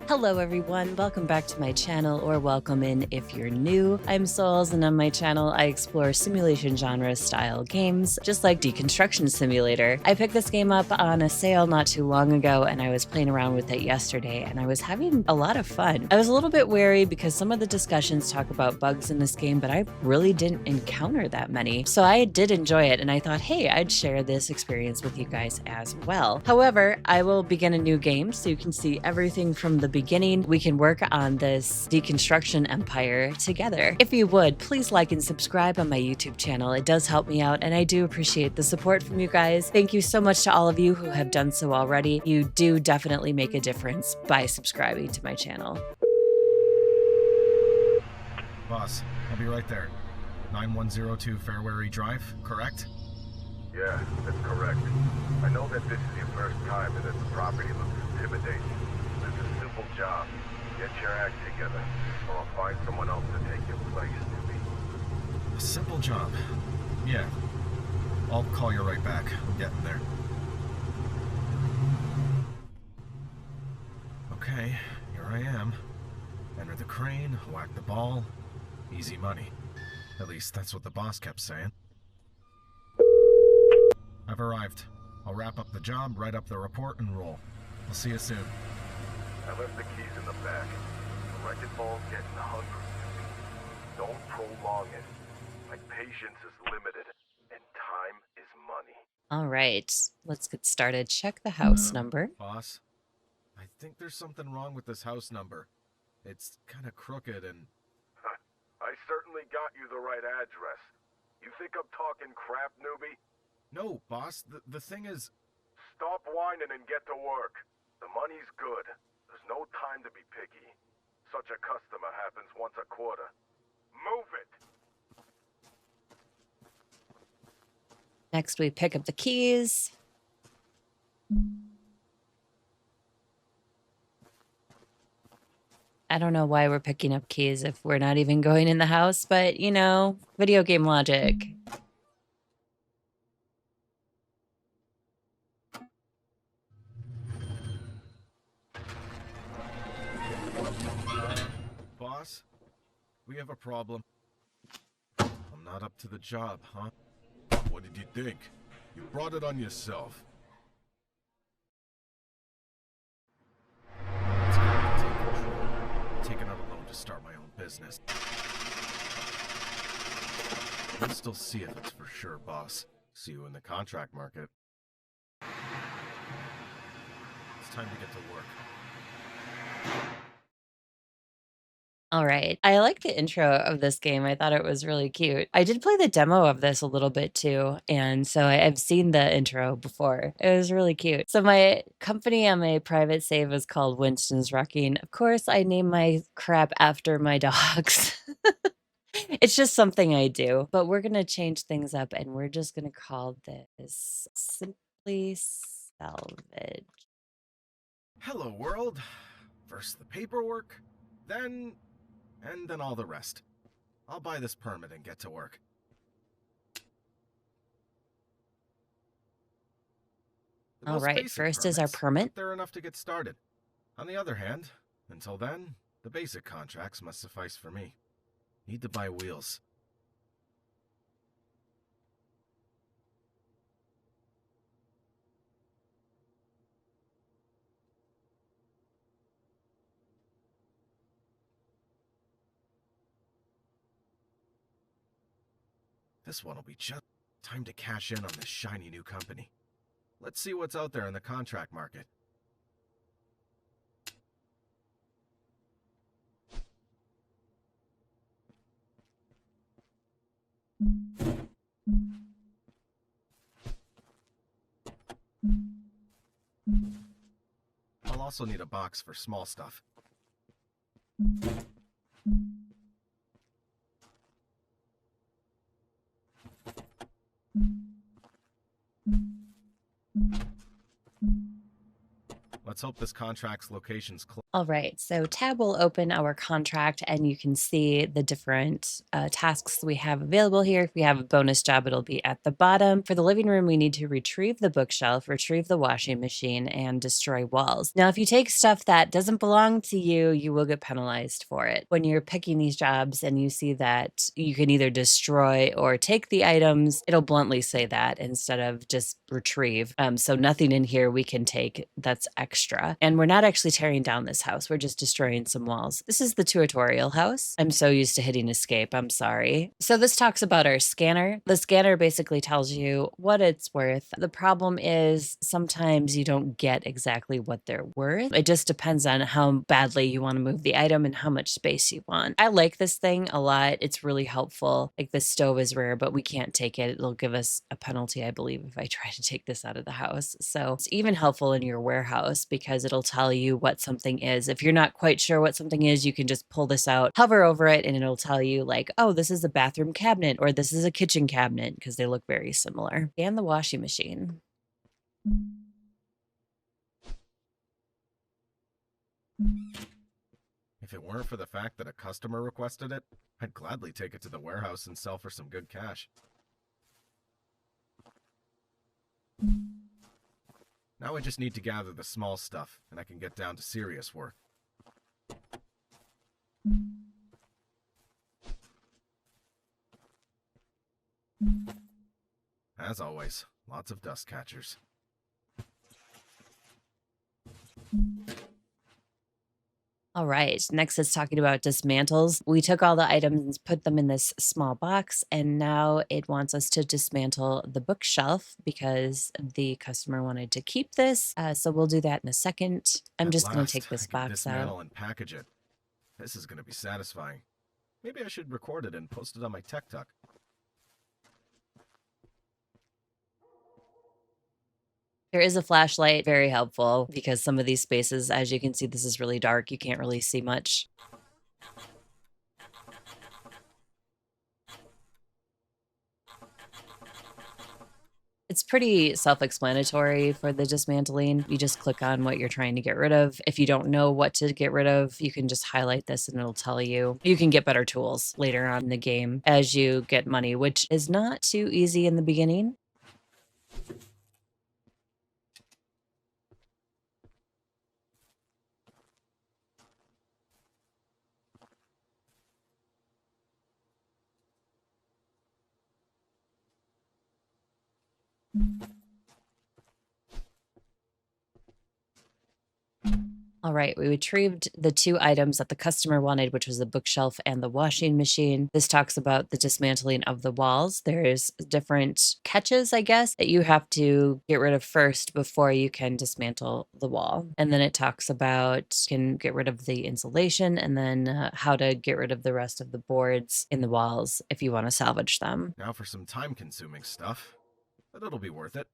Hello everyone, welcome back to my channel, or welcome in if you're new. I'm Souls, and on my channel I explore simulation genre style games, just like Deconstruction Simulator. I picked this game up on a sale not too long ago, and I was playing around with it yesterday, and I was having a lot of fun. I was a little bit wary because some of the discussions talk about bugs in this game, but I really didn't encounter that many. So I did enjoy it, and I thought, hey, I'd share this experience with you guys as well. However, I will begin a new game so you can see everything from the beginning. We can work on this deconstruction empire together. If you would, please like and subscribe on my YouTube channel. It does help me out, and I do appreciate the support from you guys. Thank you so much to all of you who have done so already. You do definitely make a difference by subscribing to my channel. Boss, I'll be right there. 9102 Fairwary Drive, correct? Yeah, that's correct. I know that this is your first time and that the property looks intimidating. This is a simple job. Get your act together, or I'll find someone else to take your place, Newbie. A simple job. Yeah. I'll call you right back. I'm getting there. Okay, here I am. Enter the crane, whack the ball. Easy money. At least that's what the boss kept saying. I've arrived. I'll wrap up the job, write up the report, and roll. I'll see you soon. I left the keys in the back. The wrecking ball's getting hungry, Newbie. Don't prolong it. My patience is limited, and time is money. All right, let's get started. Check the house number. Boss, I think there's something wrong with this house number. It's kind of crooked and... I certainly got you the right address. You think I'm talking crap, Newbie? No, boss, the thing is... Stop whining and get to work. The money's good. There's no time to be picky. Such a customer happens once a quarter. Move it! Next, we pick up the keys. I don't know why we're picking up keys if we're not even going in the house, but, you know, video game logic. Boss, we have a problem. I'm not up to the job, huh? What did you think? You brought it on yourself. It's gotta take control. I'm taking out a loan to start my own business. We'll still see if it's for sure, boss. See you in the contract market. It's time to get to work. All right. I like the intro of this game. I thought it was really cute. I did play the demo of this a little bit too, and so I've seen the intro before. It was really cute. So my company on my private save is called Winston's Wrecking. Of course, I name my crap after my dogs. It's just something I do, but we're going to change things up, and we're just going to call this Simply Salvage. Hello, world. First the paperwork, then all the rest. I'll buy this permit and get to work. The All most right, basic first is our permits, permit. but they're enough to get started. On the other hand, until then, the basic contracts must suffice for me. Need to buy wheels. This one will be just time to cash in on this shiny new company. Let's see what's out there in the contract market. I'll also need a box for small stuff. Let's Let's hope this contract's location's close. All right, so tab will open our contract and you can see the different tasks we have available here. If we have a bonus job, it'll be at the bottom. For the living room, we need to retrieve the bookshelf, retrieve the washing machine, and destroy walls. Now, if you take stuff that doesn't belong to you, you will get penalized for it. When you're picking these jobs and you see that you can either destroy or take the items, it'll bluntly say that instead of just retrieve. So nothing in here we can take that's extra. And we're not actually tearing down this house. We're just destroying some walls. This is the tutorial house. I'm so used to hitting escape. I'm sorry. So this talks about our scanner. The scanner basically tells you what it's worth. The problem is sometimes you don't get exactly what they're worth. It just depends on how badly you want to move the item and how much space you want. I like this thing a lot. It's really helpful. Like the stove is rare, but we can't take it. It'll give us a penalty, I believe, if I try to take this out of the house. So it's even helpful in your warehouse because it'll tell you what something is. If you're not quite sure what something is, you can just pull this out, hover over it, and it'll tell you like, oh, this is a bathroom cabinet or this is a kitchen cabinet because they look very similar. And the washing machine. If it weren't for the fact that a customer requested it, I'd gladly take it to the warehouse and sell for some good cash. Now I just need to gather the small stuff, and I can get down to serious work. As always, lots of dust catchers. All right, next it's talking about dismantles. We took all the items, put them in this small box, and now it wants us to dismantle the bookshelf because the customer wanted to keep this. So we'll do that in a second. I'm just going to take this box dismantle out. and package it. This is going to be satisfying. Maybe I should record it and post it on my TikTok. There is a flashlight, very helpful because some of these spaces, as you can see, this is really dark. You can't really see much. It's pretty self-explanatory for the dismantling. You just click on what you're trying to get rid of. If you don't know what to get rid of, you can just highlight this and it'll tell you. You can get better tools later on in the game as you get money, which is not too easy in the beginning. All right, we retrieved the two items that the customer wanted, which was the bookshelf and the washing machine. This talks about the dismantling of the walls. There's different catches, I guess, that you have to get rid of first before you can dismantle the wall. And then it talks about you can get rid of the insulation and then how to get rid of the rest of the boards in the walls if you want to salvage them. Now for some time-consuming stuff, but it'll be worth it.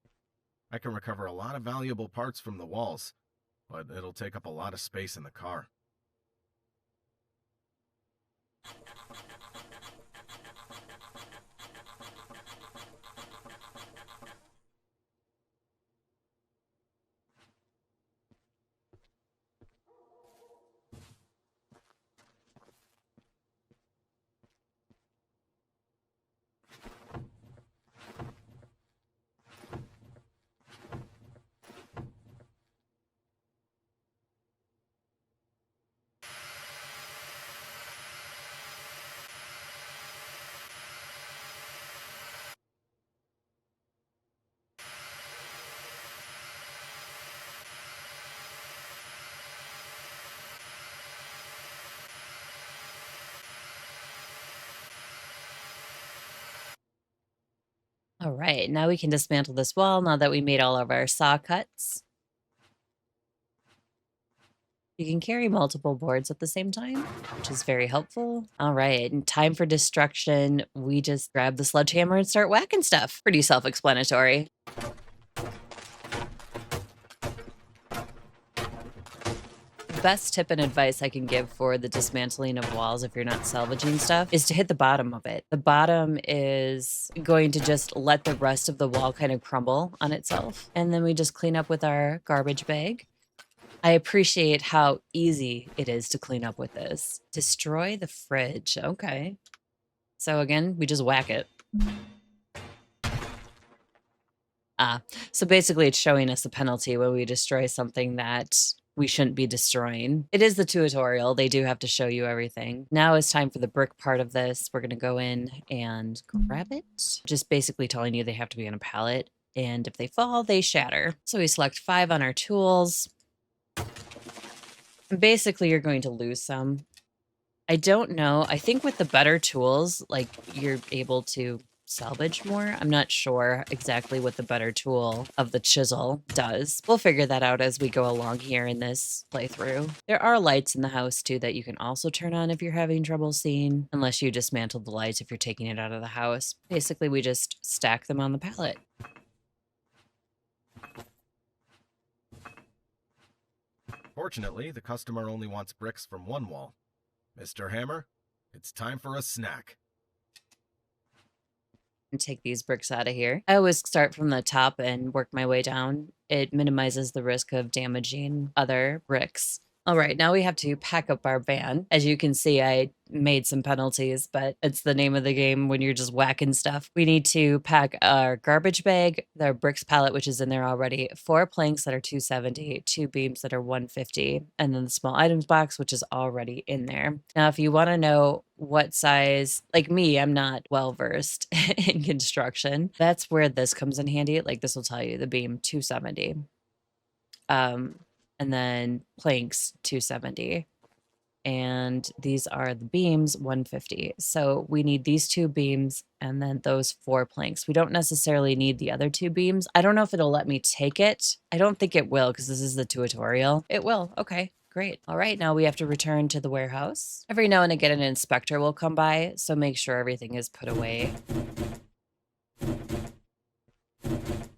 I can recover a lot of valuable parts from the walls, but it'll take up a lot of space in the car. All right, now we can dismantle this wall now that we made all of our saw cuts. You can carry multiple boards at the same time, which is very helpful. All right, and time for destruction. We just grab the sledgehammer and start whacking stuff. Pretty self-explanatory. Best tip and advice I can give for the dismantling of walls if you're not salvaging stuff is to hit the bottom of it. The bottom is going to just let the rest of the wall kind of crumble on itself. And then we just clean up with our garbage bag. I appreciate how easy it is to clean up with this. Destroy the fridge. Okay. So again, we just whack it. So basically it's showing us a penalty when we destroy something that we shouldn't be destroying. It is the tutorial. They do have to show you everything. Now it's time for the brick part of this. We're going to go in and grab it. Just basically telling you they have to be on a pallet. And if they fall, they shatter. So we select 5 on our tools. And basically you're going to lose some. I don't know. I think with the better tools, like you're able to salvage more. I'm not sure exactly what the better tool of the chisel does. We'll figure that out as we go along here in this playthrough. There are lights in the house too that you can also turn on if you're having trouble seeing, unless you dismantle the lights if you're taking it out of the house. Basically, we just stack them on the pallet. Fortunately, the customer only wants bricks from one wall. Mr. Hammer, it's time for a snack. And take these bricks out of here. I always start from the top and work my way down. It minimizes the risk of damaging other bricks. All right, now we have to pack up our van. As you can see, I made some penalties, but it's the name of the game when you're just whacking stuff. We need to pack our garbage bag, our bricks pallet, which is in there already, 4 planks that are 270, 2 beams that are 150, and then the small items box, which is already in there. Now, if you want to know what size, like me, I'm not well versed in construction. That's where this comes in handy. Like this will tell you the beam 270. And then planks 270. And these are the beams 150. So we need these 2 beams and then those 4 planks. We don't necessarily need the other 2 beams. I don't know if it'll let me take it. I don't think it will because this is the tutorial. It will. Okay, great. All right, now we have to return to the warehouse. Every now and again, an inspector will come by, so make sure everything is put away.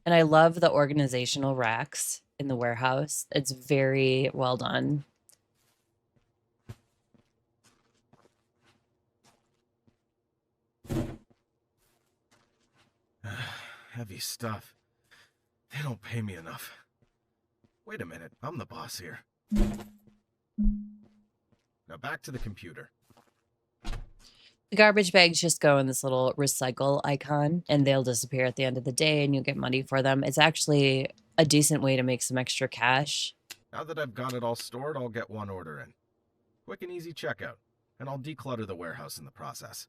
And I love the organizational racks in the warehouse. It's very well done. Heavy stuff. They don't pay me enough. Wait a minute, I'm the boss here. Now back to the computer. The garbage bags just go in this little recycle icon and they'll disappear at the end of the day and you'll get money for them. It's actually a decent way to make some extra cash. Now that I've got it all stored, I'll get one order in. Quick and easy checkout, and I'll declutter the warehouse in the process.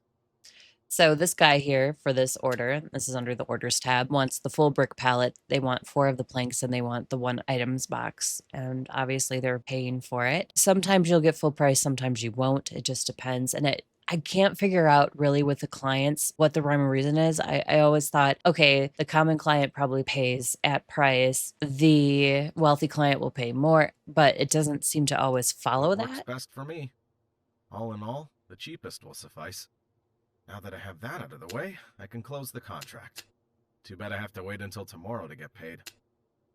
So this guy here for this order, this is under the orders tab, wants the full brick pallet. They want 4 of the planks and they want the 1 items box. And obviously they're paying for it. Sometimes you'll get full price, sometimes you won't. It just depends. And I can't figure out really with the clients what the rhyme or reason is. I always thought, okay, the common client probably pays at price. The wealthy client will pay more, but it doesn't seem to always follow that. Works best for me. All in all, the cheapest will suffice. Now that I have that out of the way, I can close the contract. Too bad I have to wait until tomorrow to get paid.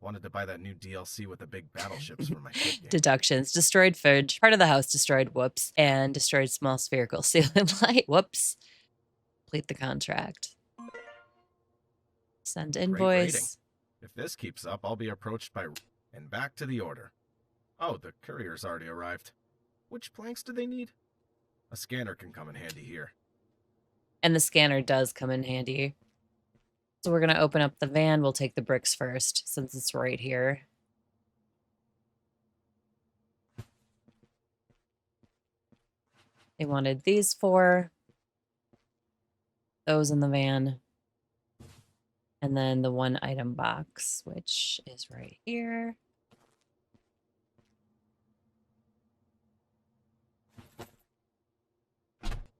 Wanted to buy that new DLC with the big battleships for my ship game. Deductions. Destroyed fridge. Part of the house destroyed. Whoops. And destroyed small spherical ceiling light. Whoops. Complete the contract. Send Great rating. invoice. If this keeps up, I'll be approached by... And back to the order. Oh, the courier's already arrived. Which planks do they need? A scanner can come in handy here. And the scanner does come in handy. So we're going to open up the van. We'll take the bricks first since it's right here. They wanted these 4. Those in the van. And then the 1 item box, which is right here.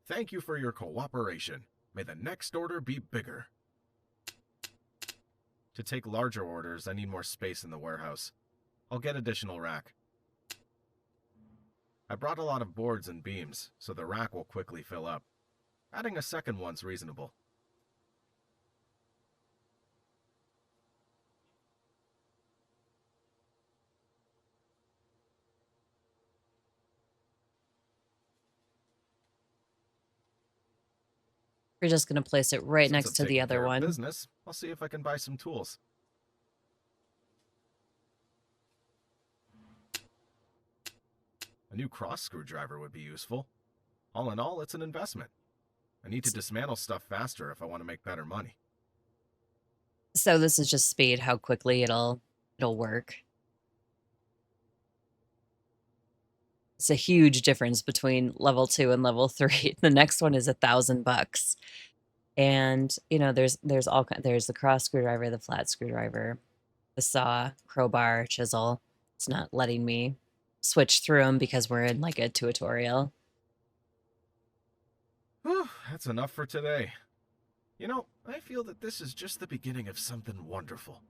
Thank you for your cooperation. May the next order be bigger. To take larger orders, I need more space in the warehouse. I'll get additional rack. I brought a lot of boards and beams, so the rack will quickly fill up. Adding a second one's reasonable. We're just going to place it right Since next I'm to the taking other care of one. business, I'll see if I can buy some tools. A new cross screwdriver would be useful. All in all, it's an investment. I need to dismantle stuff faster if I want to make better money. So this is just speed, how quickly it'll work. It's a huge difference between level 2 and level 3. The next one is $1,000. And, you know, there's the cross screwdriver, the flat screwdriver, the saw, crowbar, chisel. It's not letting me switch through them because we're in like a tutorial. Whew, that's enough for today. You know, I feel that this is just the beginning of something wonderful.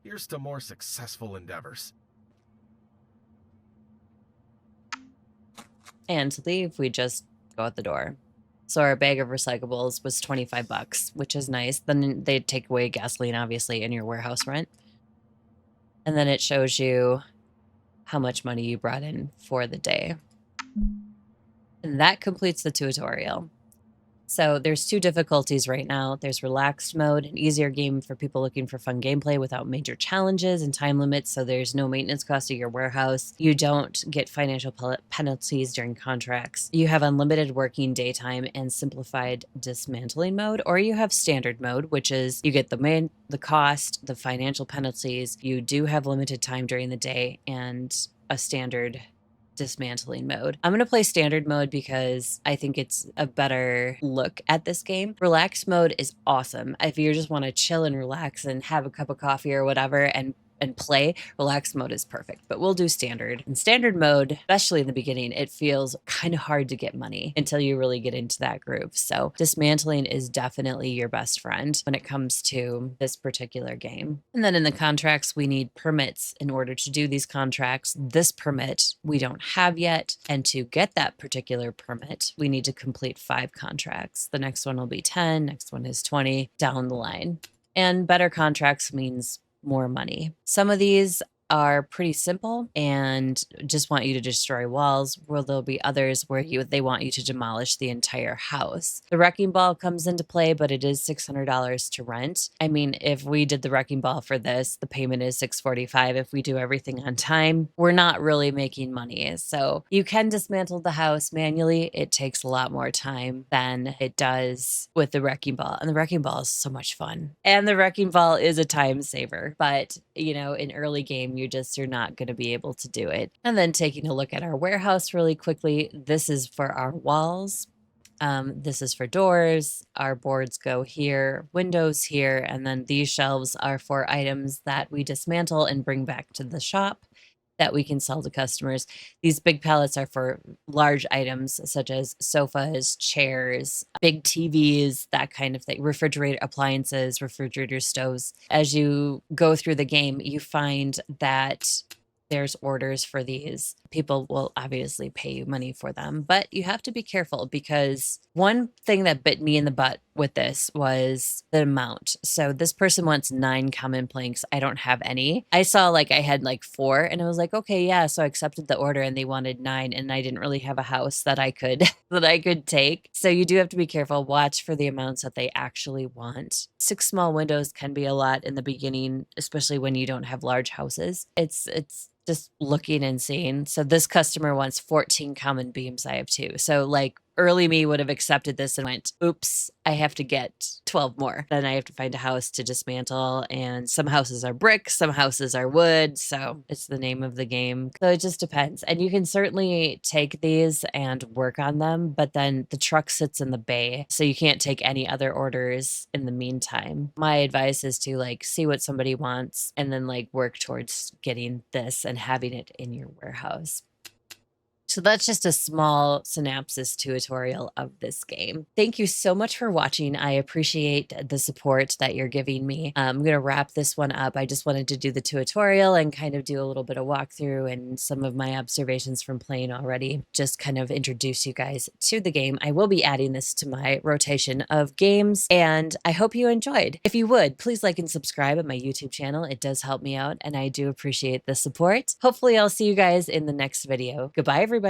Here's to more successful endeavors. And to leave, we just go out the door. So our bag of recyclables was $25, which is nice. Then they take away gasoline, obviously, in your warehouse rent. And then it shows you how much money you brought in for the day. And that completes the tutorial. So there's 2 difficulties right now. There's relaxed mode, an easier game for people looking for fun gameplay without major challenges and time limits. So there's no maintenance cost of your warehouse. You don't get financial penalties during contracts. You have unlimited working daytime and simplified dismantling mode, or you have standard mode, which is you get the cost, the financial penalties. You do have limited time during the day and a standard dismantling mode. I'm going to play standard mode because I think it's a better look at this game. Relaxed mode is awesome. If you just want to chill and relax and have a cup of coffee or whatever and play, relaxed mode is perfect, but we'll do standard. In standard mode, especially in the beginning, it feels kind of hard to get money until you really get into that groove. So dismantling is definitely your best friend when it comes to this particular game. And then in the contracts, we need permits in order to do these contracts. This permit we don't have yet. And to get that particular permit, we need to complete 5 contracts. The next one will be 10, next one is 20, down the line. And better contracts means more money. Some of these are pretty simple and just want you to destroy walls, where there'll be others where they want you to demolish the entire house. The wrecking ball comes into play, but it is $600 to rent. I mean, if we did the wrecking ball for this, the payment is $645. If we do everything on time, we're not really making money. So you can dismantle the house manually. It takes a lot more time than it does with the wrecking ball. And the wrecking ball is so much fun. And the wrecking ball is a time saver, but you know, in early game, you're not going to be able to do it. And then taking a look at our warehouse really quickly, this is for our walls. This is for doors. Our boards go here, windows here, and then these shelves are for items that we dismantle and bring back to the shop that we can sell to customers. These big pallets are for large items such as sofas, chairs, big TVs, that kind of thing, refrigerator appliances, refrigerator stoves. As you go through the game, you find that there's orders for these. People will obviously pay you money for them, but you have to be careful because one thing that bit me in the butt with this was the amount. So this person wants 9 common planks. I don't have any. I saw like I had like 4 and I was like, okay, yeah. So I accepted the order and they wanted 9 and I didn't really have a house that I could take. So you do have to be careful. Watch for the amounts that they actually want. 6 small windows can be a lot in the beginning, especially when you don't have large houses. It's just looking and seeing. So this customer wants 14 common beams. I have 2. So like early me would have accepted this and went, oops, I have to get 12 more. Then I have to find a house to dismantle. And some houses are brick, some houses are wood. So it's the name of the game. So it just depends. And you can certainly take these and work on them, but then the truck sits in the bay. So you can't take any other orders in the meantime. My advice is to like see what somebody wants and then like work towards getting this and having it in your warehouse. So that's just a small synopsis tutorial of this game. Thank you so much for watching. I appreciate the support that you're giving me. I'm going to wrap this one up. I just wanted to do the tutorial and kind of do a little bit of walkthrough and some of my observations from playing already. Just kind of introduce you guys to the game. I will be adding this to my rotation of games and I hope you enjoyed. If you would, please like and subscribe at my YouTube channel. It does help me out and I do appreciate the support. Hopefully I'll see you guys in the next video. Goodbye, everybody.